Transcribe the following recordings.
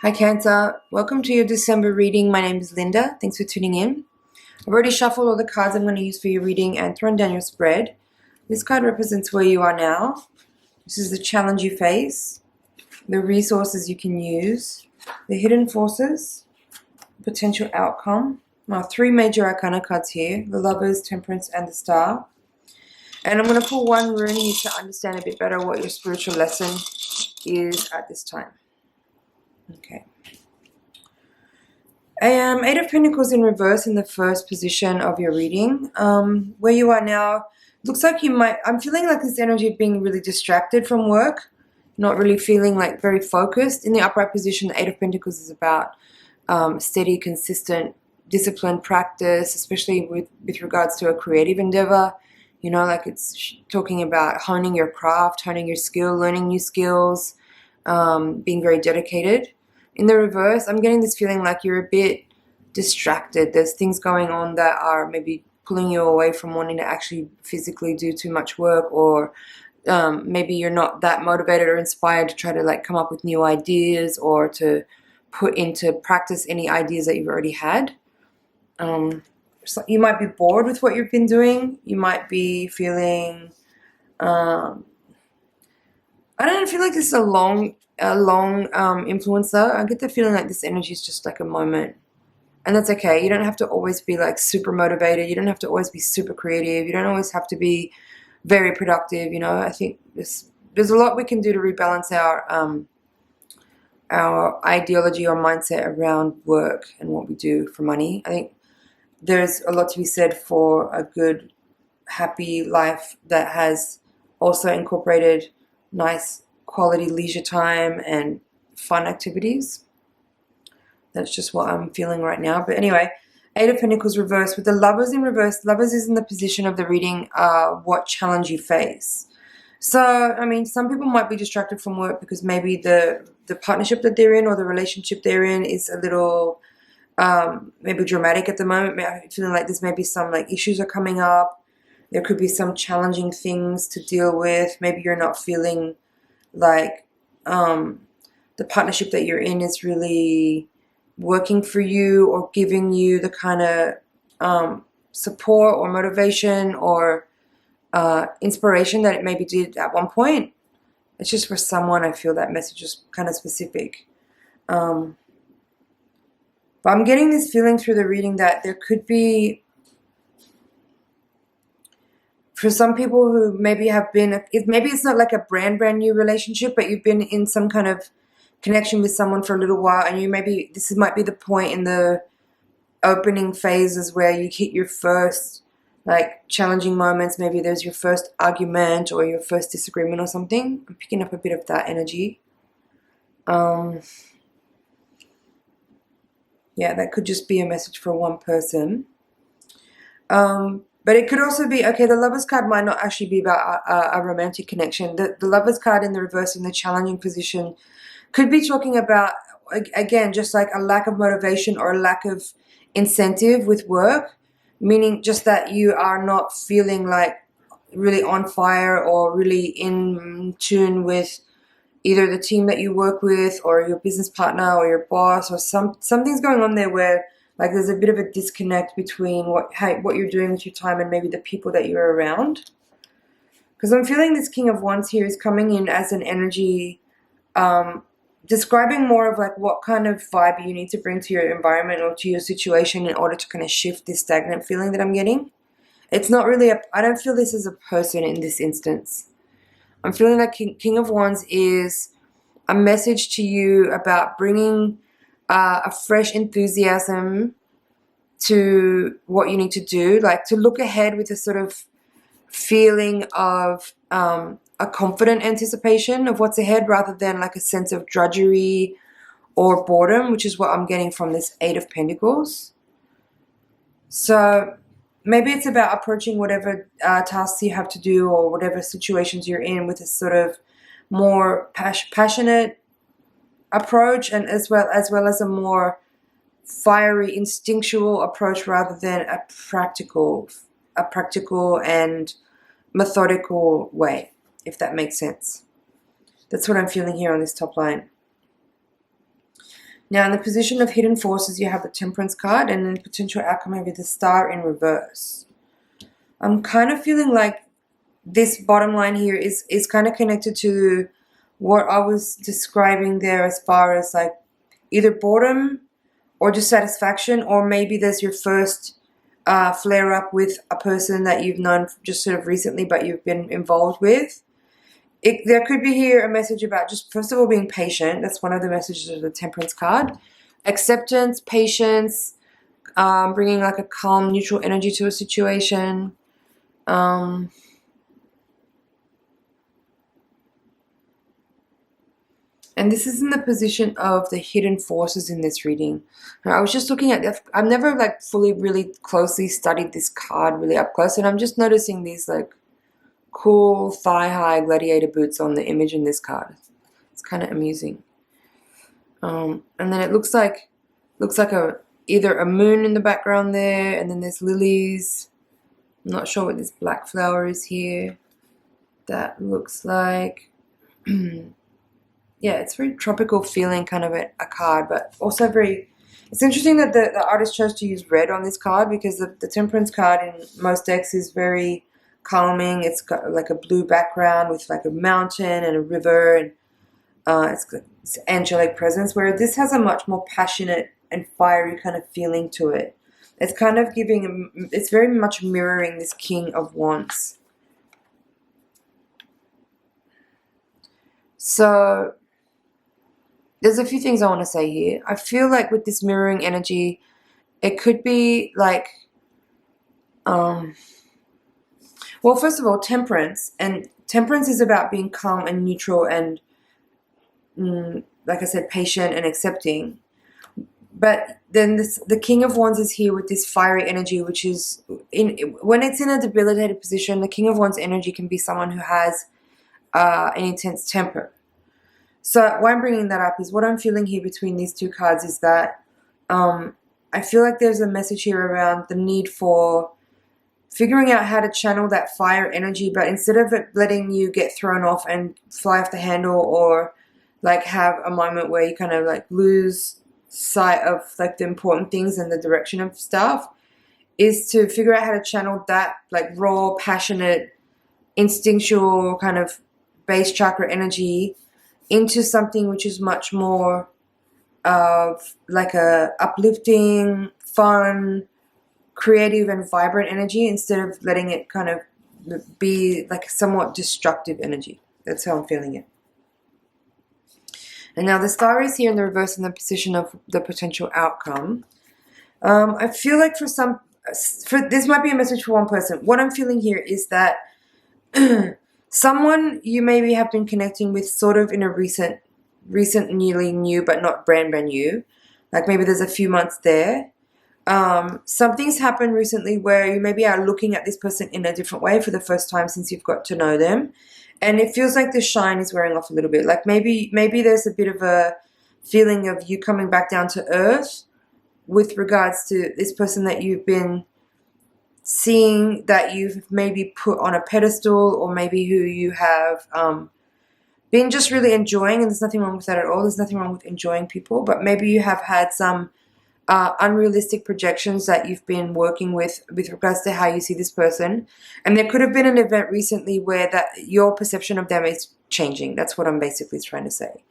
Hi Cancer, welcome to your December reading. My name is Linda. Thanks for tuning in. I've already shuffled all the cards I'm going to use for your reading and thrown down your spread. This card represents where you are now. This is the challenge you face, the resources you can use, the hidden forces, potential outcome. Now, three major arcana cards here, the Lovers, Temperance, and the Star. And I'm going to pull one rune here to understand a bit better what your spiritual lesson is at this time. Okay. Eight of Pentacles in reverse in the first position of your reading. Where you are now, looks like you might, I'm feeling like this energy of being really distracted from work, not really feeling like very focused. In the upright position, the Eight of Pentacles is about steady, consistent, disciplined practice, especially with regards to a creative endeavor. You know, like it's talking about honing your craft, honing your skill, learning new skills, being very dedicated. In the reverse, I'm getting this feeling like you're a bit distracted. There's things going on that are maybe pulling you away from wanting to actually physically do too much work, or maybe you're not that motivated or inspired to try to like come up with new ideas or to put into practice any ideas that you've already had. So you might be bored with what you've been doing. You might be feeling I don't feel like this is a long influencer. I get the feeling like this energy is just like a moment. And that's okay. You don't have to always be like super motivated. You don't have to always be super creative. You don't always have to be very productive. You know, I think there's a lot we can do to rebalance our ideology or mindset around work and what we do for money. I think there's a lot to be said for a good, happy life that has also incorporated nice quality leisure time and fun activities. That's just what I'm feeling right now. But anyway, Eight of Pentacles reverse. With the Lovers in reverse, Lovers is in the position of the reading, what challenge you face. So, I mean, some people might be distracted from work because maybe the partnership that they're in or the relationship they're in is a little maybe dramatic at the moment. I'm feeling like there's maybe some like issues are coming up. There could be some challenging things to deal with. Maybe you're not feeling like the partnership that you're in is really working for you or giving you the kind of support or motivation or inspiration that it maybe did at one point. It's just for someone, I feel that message is kind of specific. But I'm getting this feeling through the reading that there could be, for some people who maybe have been, maybe it's not like a brand new relationship, but you've been in some kind of connection with someone for a little while, and you maybe, this might be the point in the opening phases where you hit your first like challenging moments. Maybe there's your first argument or your first disagreement or something. I'm picking up a bit of that energy. Yeah, that could just be a message for one person. But it could also be, okay, the Lovers card might not actually be about a romantic connection. The Lovers card in the reverse in the challenging position could be talking about, again, just like a lack of motivation or a lack of incentive with work, meaning just that you are not feeling like really on fire or really in tune with either the team that you work with or your business partner or your boss, or something's going on there where like there's a bit of a disconnect between what you're doing with your time and maybe the people that you're around. Because I'm feeling this King of Wands here is coming in as an energy describing more of like what kind of vibe you need to bring to your environment or to your situation in order to kind of shift this stagnant feeling that I'm getting. It's not really I don't feel this as a person in this instance. I'm feeling like King of Wands is a message to you about bringing a fresh enthusiasm to what you need to do, like to look ahead with a sort of feeling of a confident anticipation of what's ahead rather than like a sense of drudgery or boredom, which is what I'm getting from this Eight of Pentacles. So maybe it's about approaching whatever tasks you have to do or whatever situations you're in with a sort of more passionate approach, and as well as a more fiery, instinctual approach rather than a practical and methodical way, if that makes sense. That's what I'm feeling here on this top line. Now, in the position of hidden forces, you have the Temperance card, and in potential outcome, you have the Star in reverse. I'm kind of feeling like this bottom line here is kind of connected to what I was describing there, as far as like either boredom or dissatisfaction, or maybe there's your first flare up with a person that you've known just sort of recently, but you've been involved with. There could be here a message about just, first of all, being patient. That's one of the messages of the Temperance card. Acceptance, patience, bringing like a calm, neutral energy to a situation. And this is in the position of the hidden forces in this reading. I was just looking at, I've never like fully really closely studied this card really up close, and I'm just noticing these like cool thigh-high gladiator boots on the image in this card. It's kind of amusing. And then it looks like either a moon in the background there, and then there's lilies. I'm not sure what this black flower is here. That looks like yeah, it's very tropical feeling kind of a card, but also very, it's interesting that the artist chose to use red on this card, because the Temperance card in most decks is very calming. It's got like a blue background with like a mountain and a river, and it's angelic presence, where this has a much more passionate and fiery kind of feeling to it. It's kind of giving, it's very much mirroring this King of Wands. So there's a few things I want to say here. I feel like with this mirroring energy, it could be like, well, first of all, temperance. And temperance is about being calm and neutral and, like I said, patient and accepting. But then the King of Wands is here with this fiery energy, which is, when it's in a debilitated position, the King of Wands energy can be someone who has an intense temper. So why I'm bringing that up is what I'm feeling here between these two cards is that I feel like there's a message here around the need for figuring out how to channel that fire energy, but instead of it letting you get thrown off and fly off the handle, or like have a moment where you kind of like lose sight of like the important things and the direction of stuff, is to figure out how to channel that like raw, passionate, instinctual kind of base chakra energy into something which is much more of like a uplifting, fun, creative and vibrant energy, instead of letting it kind of be like somewhat destructive energy. That's how I'm feeling it. And now the Star is here in the reverse in the position of the potential outcome. I feel like for this might be a message for one person. What I'm feeling here is that someone you maybe have been connecting with sort of in a recent, nearly new, but not brand new. Like maybe there's a few months there. Something's happened recently where you maybe are looking at this person in a different way for the first time since you've got to know them. And it feels like the shine is wearing off a little bit. Like maybe there's a bit of a feeling of you coming back down to earth with regards to this person that you've been seeing, that you've maybe put on a pedestal, or maybe who you have been just really enjoying. And there's nothing wrong with that at all. There's nothing wrong with enjoying people. But maybe you have had some unrealistic projections that you've been working with regards to how you see this person. And there could have been an event recently where that your perception of them is changing. That's what I'm basically trying to say.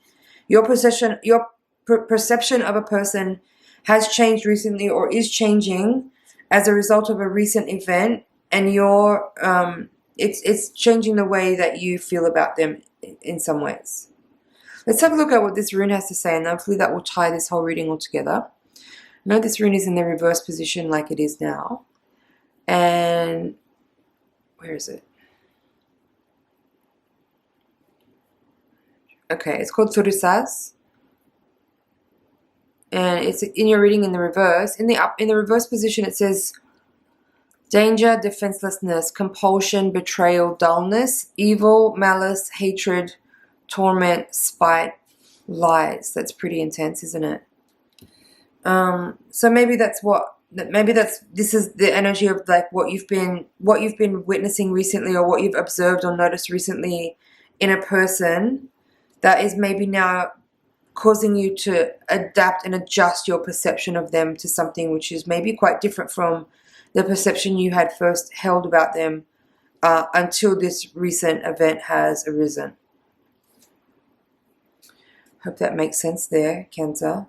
Your perception of a person has changed recently, or is changing as a result of a recent event, and it's changing the way that you feel about them in some ways. Let's have a look at what this rune has to say, and hopefully that will tie this whole reading all together. No, this rune is in the reverse position like it is now. And where is it? Okay, it's called Thurusaz. And it's in your reading in the reverse. In the reverse position, it says danger, defenselessness, compulsion, betrayal, dullness, evil, malice, hatred, torment, spite, lies. That's pretty intense, isn't it? So maybe this is the energy of like what you've been witnessing recently, or what you've observed or noticed recently in a person that is maybe now causing you to adapt and adjust your perception of them to something which is maybe quite different from the perception you had first held about them until this recent event has arisen. Hope that makes sense there, Cancer.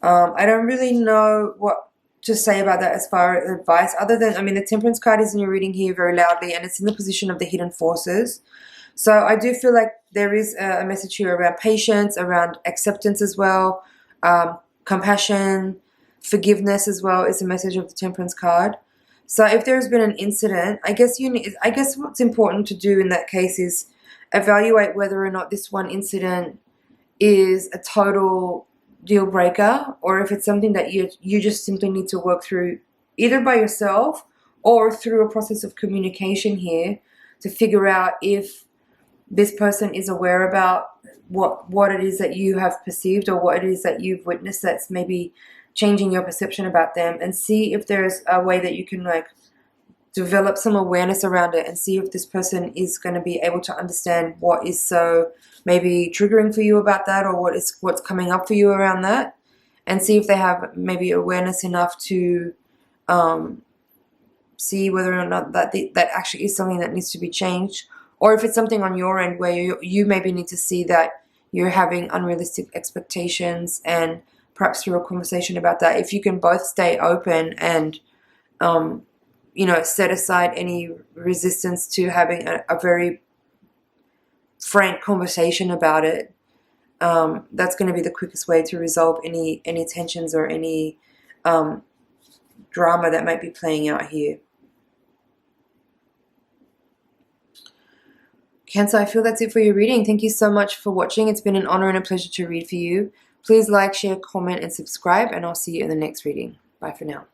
I don't really know what to say about that as far as advice, other than, I mean, the Temperance card is in your reading here very loudly, and it's in the position of the hidden forces. So I do feel like there is a message here around patience, around acceptance as well, compassion, forgiveness as well is a message of the Temperance card. So if there's been an incident, I guess what's important to do in that case is evaluate whether or not this one incident is a total deal breaker, or if it's something that you just simply need to work through either by yourself or through a process of communication here to figure out if this person is aware about what it is that you have perceived or what it is that you've witnessed that's maybe changing your perception about them, and see if there's a way that you can like develop some awareness around it and see if this person is going to be able to understand what is so maybe triggering for you about that, or what's coming up for you around that, and see if they have maybe awareness enough to see whether or not that actually is something that needs to be changed, or if it's something on your end where you maybe need to see that you're having unrealistic expectations, and perhaps through a conversation about that, if you can both stay open and set aside any resistance to having a very frank conversation about it, that's going to be the quickest way to resolve any tensions or any drama that might be playing out here. Cancer, I feel that's it for your reading. Thank you so much for watching. It's been an honor and a pleasure to read for you. Please like, share, comment, and subscribe, and I'll see you in the next reading. Bye for now.